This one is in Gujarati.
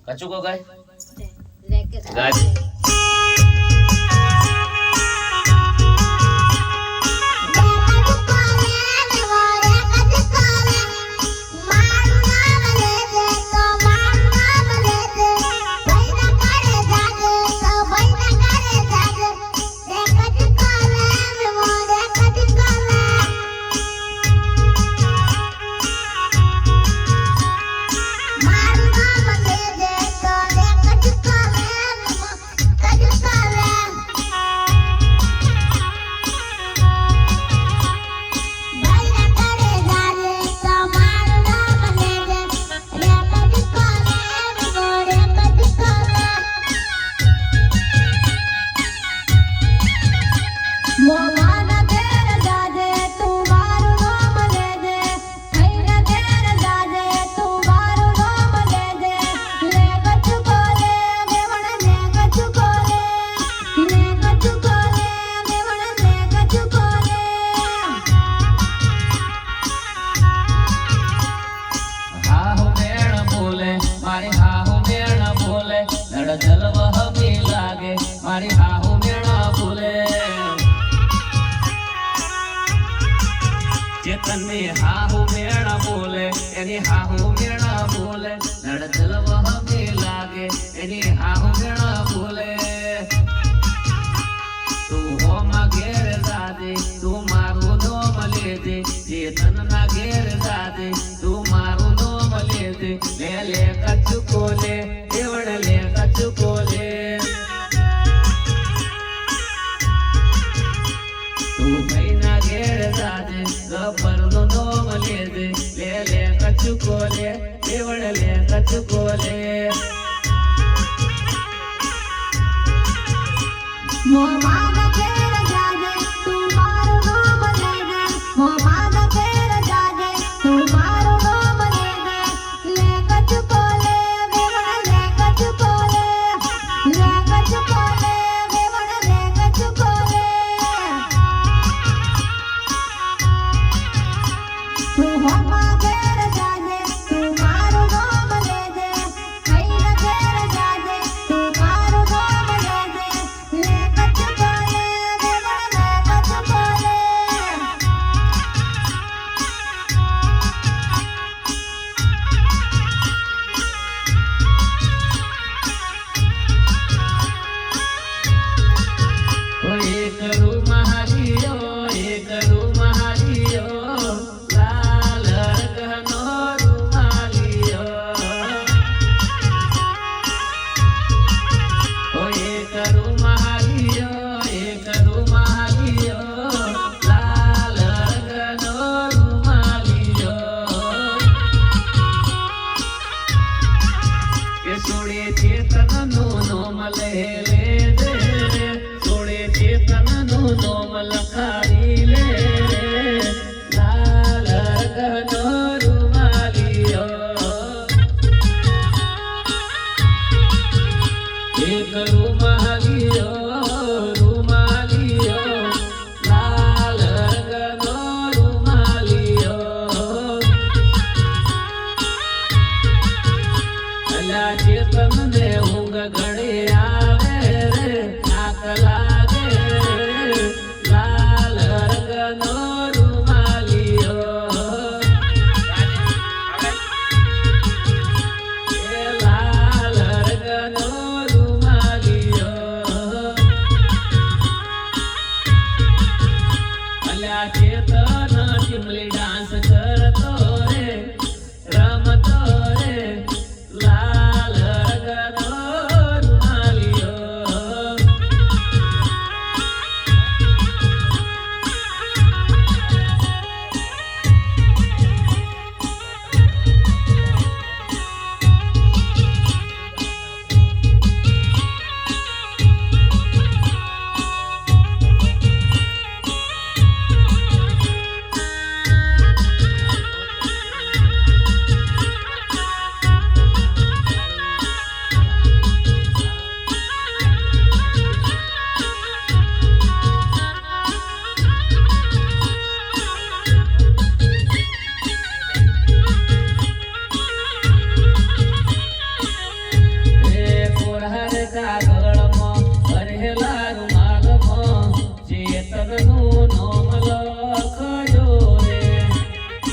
કચું કો ગાય લેકે ગાય મારી હાહુ મેણા બોલે ચેતનની હાહુ મેણા બોલે એની હાહુ મેણા બોલે નડ જલવા હમે લાગે એની હાહુ મેણા બોલે તું હોમાં ઘેર જાજે તું મારું નોમ લેજે ચેતનના ઘેર જાજે તું મારું નોમ લેજે લે લે કચુકો લે એવડ લે કચુકો લે ગબ્બરનો નોમ લેજે લે લે કચુકો લે એવડ લે કચુકો લે મોમાના ઘેર જાજે તું મારું નામ લેજે મોમાના ઘેર જાજે તું મારું નામ લેજે લે કચુકો લે વેવડ લે કચુકો લે કચુકો લે વેવડ લે કચુકો લે તું હોમાં ઘેર જાજે તું મારું નામ લેજે હૈના ઘેર જાજે તું મારું નામ લેજે લે કચુકો લે વેવડ લે કચુકો લે એક રૂમાલિયો લાલ રંગનો રૂમાલિયો એક રૂમાલિયો લાલ રંગનો રૂમાલિયો કે સોળે ચેતનનું નોમ લે લેજે સોળે ચેતનનું નોમ લખાવી લે લાલ રંગનો રૂમાલિયો એક રૂમાલિયો લાલ રંગનો રૂમાલિયો અલા ચેતનને ઊંઘ